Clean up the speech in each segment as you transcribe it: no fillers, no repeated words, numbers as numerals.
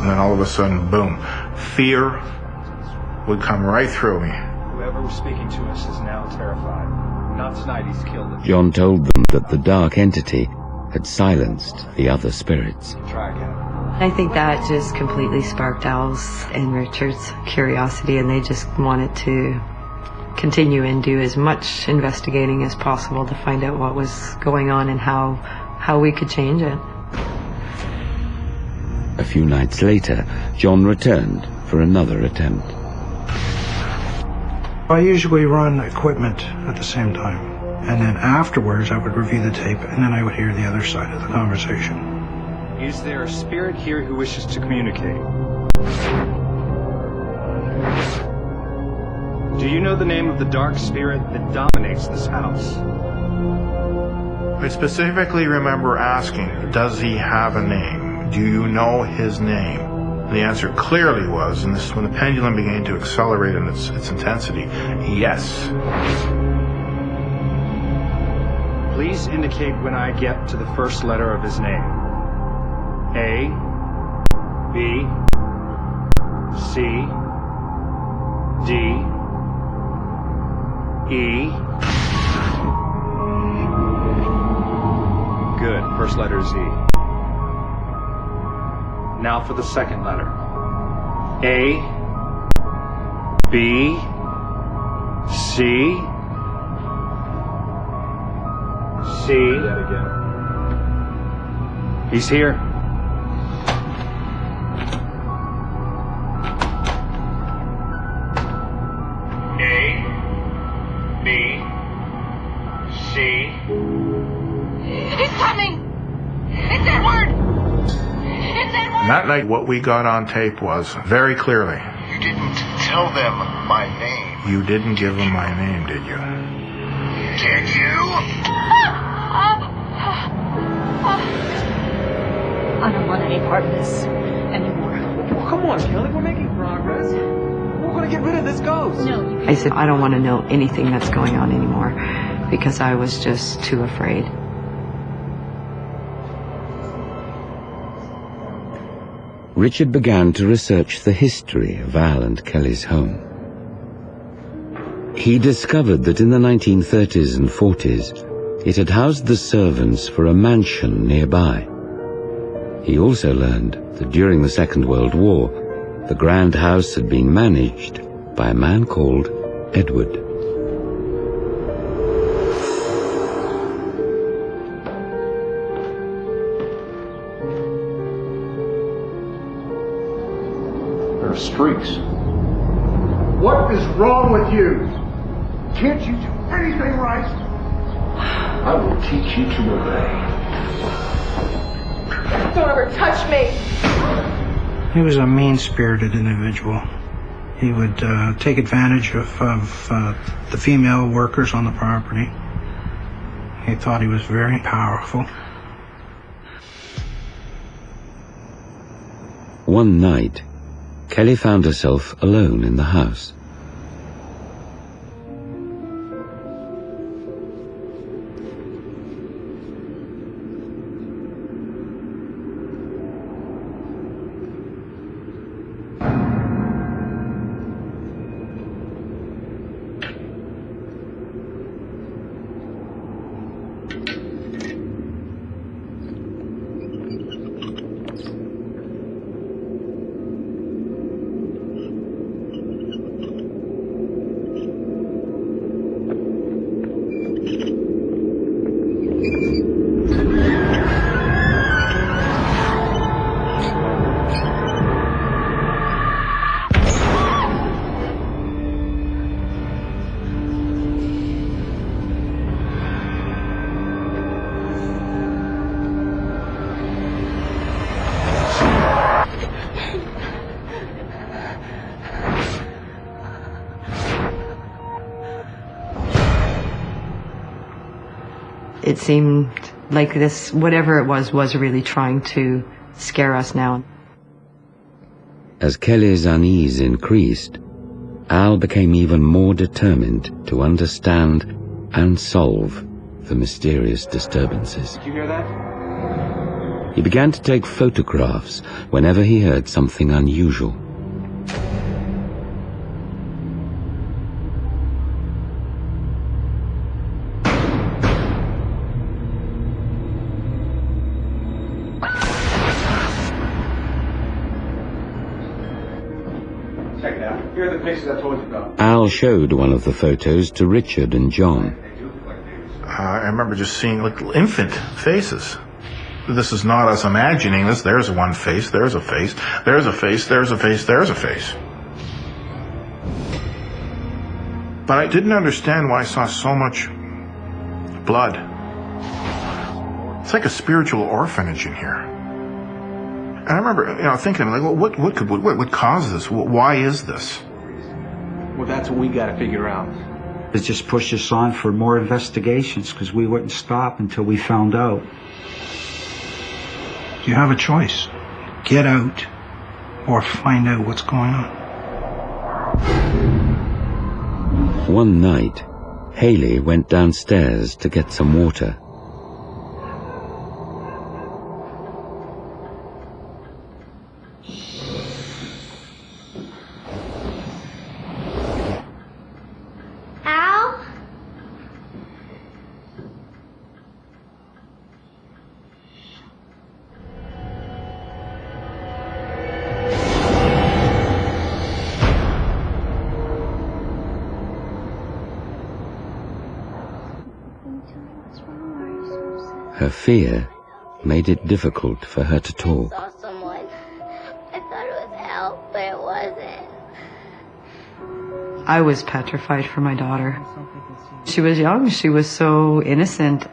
And then all of a sudden, boom, fear would come right through me. Whoever was speaking to us is now terrified. Not tonight, he's killed us. John told them that the dark entity had silenced the other spirits. Try again. I think that just completely sparked Al's and Richard's curiosity, and they just wanted to continue and do as much investigating as possible to find out what was going on and how we could change it. A few nights later, John returned for another attempt. I usually run equipment at the same time, and then afterwards I would review the tape, and then I would hear the other side of the conversation. Is there a spirit here who wishes to communicate? Do you know the name of the dark spirit that dominates this house? I specifically remember asking, does he have a name? Do you know his name? And the answer clearly was, and this is when the pendulum began to accelerate in its intensity, yes. Please indicate when I get to the first letter of his name. A, B, C, D, E. Good, first letter is E. Now for the second letter. A, B, C, C. That again. He's here. A, B, C. He's coming! It's Edward! It's Edward! And that night, what we got on tape was, very clearly, You didn't tell them my name. you didn't give him my name, did you? Did you? I don't want any part of this anymore. Well, come on, Kelly, we're making progress. We're gonna get rid of this ghost. No, you I said, I don't want to know anything that's going on anymore, because I was just too afraid. Richard began to research the history of Al and Kelly's home. He discovered that in the 1930s and 40s, it had housed the servants for a mansion nearby. He also learned that during the Second World War, the grand house had been managed by a man called Edward. There are streaks. What is wrong with you? Can't you do anything right? I will teach you to obey. don't ever touch me! He was a mean-spirited individual. He would take advantage of the female workers on the property. He thought he was very powerful. One night, Kelly found herself alone in the house. It seemed like this, whatever it was really trying to scare us now. As Kelly's unease increased, Al became even more determined to understand and solve the mysterious disturbances. Did you hear that? He began to take photographs whenever he heard something unusual. Check it out. Here are the pictures I told you about. Al showed one of the photos to Richard and John. I remember just seeing like infant faces. This is not us imagining this. There's one face, there's a face, there's a face, there's a face, there's a face. But I didn't understand why I saw so much blood. It's like a spiritual orphanage in here. And I remember, thinking, like, well, what would cause this? Why is this? Well, that's what we gotta figure out. It just pushed us on for more investigations because we wouldn't stop until we found out. You have a choice. Get out or find out what's going on. One night, Haley went downstairs to get some water. Al? Her fear made it difficult for her to talk. I saw someone. I thought it was Al, but it wasn't. I was petrified for my daughter. She was young. She was so innocent.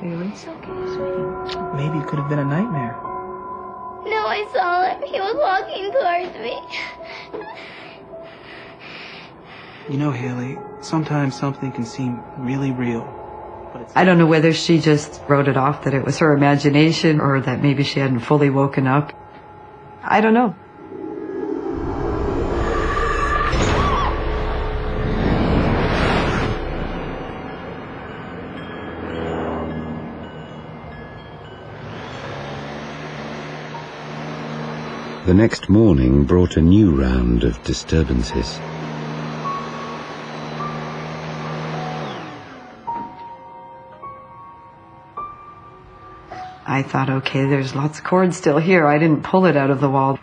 It's okay, sweetie. Maybe it could have been a nightmare. No, I saw him. He was walking towards me. You know, Haley, sometimes something can seem really real. But it's I don't know whether she just wrote it off, that it was her imagination, or that maybe she hadn't fully woken up. I don't know. The next morning brought a new round of disturbances. I thought, okay, there's lots of cord still here. I didn't pull it out of the wall.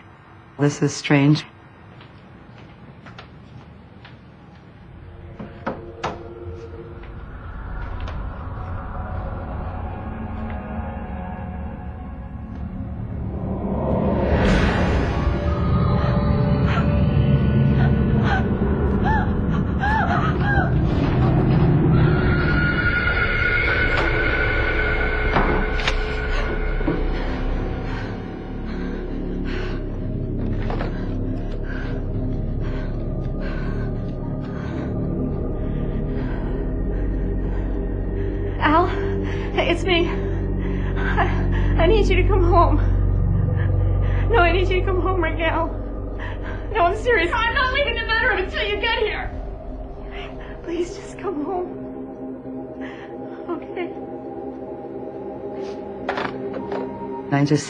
This is strange. Al, it's me. I need you to come home. No, I need you to come home right now. No, I'm serious. I'm not leaving the bedroom until you get here. Please just come home. Okay.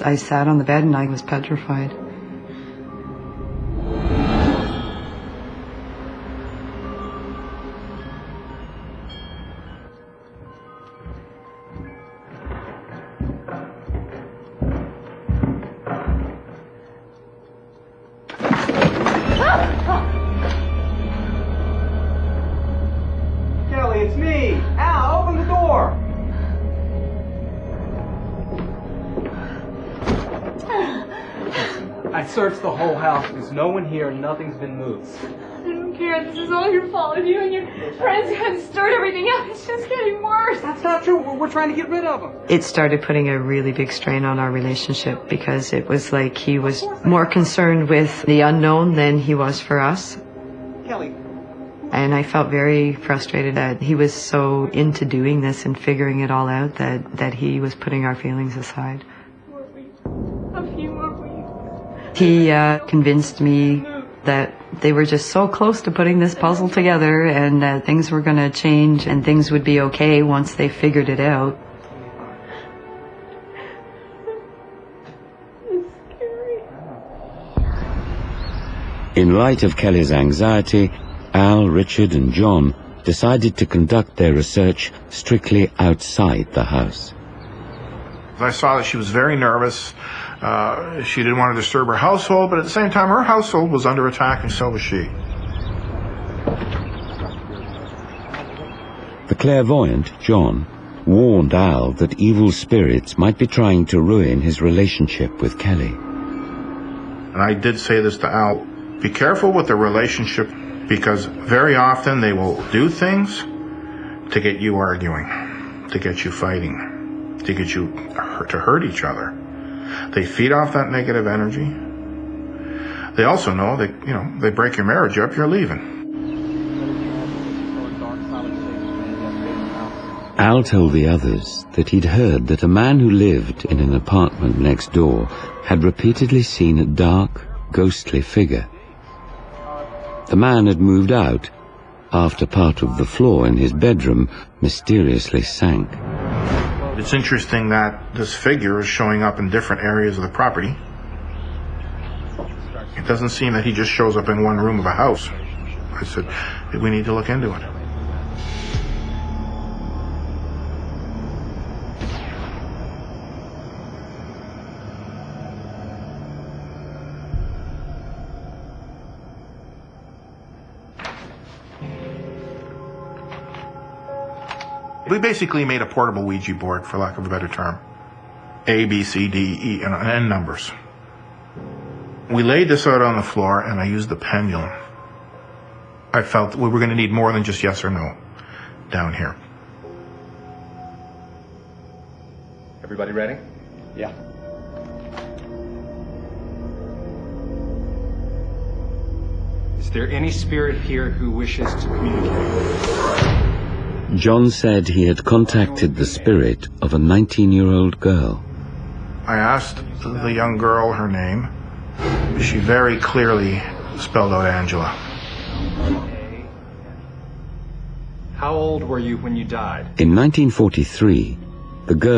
I sat on the bed and I was petrified. Kelly, it's me! Al, open the door! I searched the whole house. There's no one here. Nothing's been moved. I don't care. This is all your fault. You and your friends have stirred everything up. It's just getting worse. That's not true. We're trying to get rid of them. It started putting a really big strain on our relationship because it was like he was more concerned with the unknown than he was for us. Kelly. And I felt very frustrated that he was so into doing this and figuring it all out that he was putting our feelings aside. A few more weeks. He convinced me that they were just so close to putting this puzzle together and that things were going to change and things would be okay once they figured it out. In light of Kelly's anxiety, Al, Richard and John decided to conduct their research strictly outside the house. I saw that she was very nervous. She didn't want to disturb her household, but at the same time, her household was under attack, and so was she. The clairvoyant, John, warned Al that evil spirits might be trying to ruin his relationship with Kelly. And I did say this to Al, be careful with the relationship, because very often they will do things to get you arguing, to get you fighting, to get you to hurt each other. They feed off that negative energy. They also know that, they break your marriage up, you're leaving. Al told the others that he'd heard that a man who lived in an apartment next door had repeatedly seen a dark, ghostly figure. The man had moved out after part of the floor in his bedroom mysteriously sank. It's interesting that this figure is showing up in different areas of the property. It doesn't seem that he just shows up in one room of a house. I said, we need to look into it. We basically made a portable Ouija board, for lack of a better term. A, B, C, D, E, and N numbers. We laid this out on the floor, and I used the pendulum. I felt we were going to need more than just yes or no down here. Everybody ready? Yeah. Is there any spirit here who wishes to communicate? John said he had contacted the spirit of a 19-year-old girl. I asked the young girl her name. She very clearly spelled out Angela. How old were you when you died? In 1943, the girl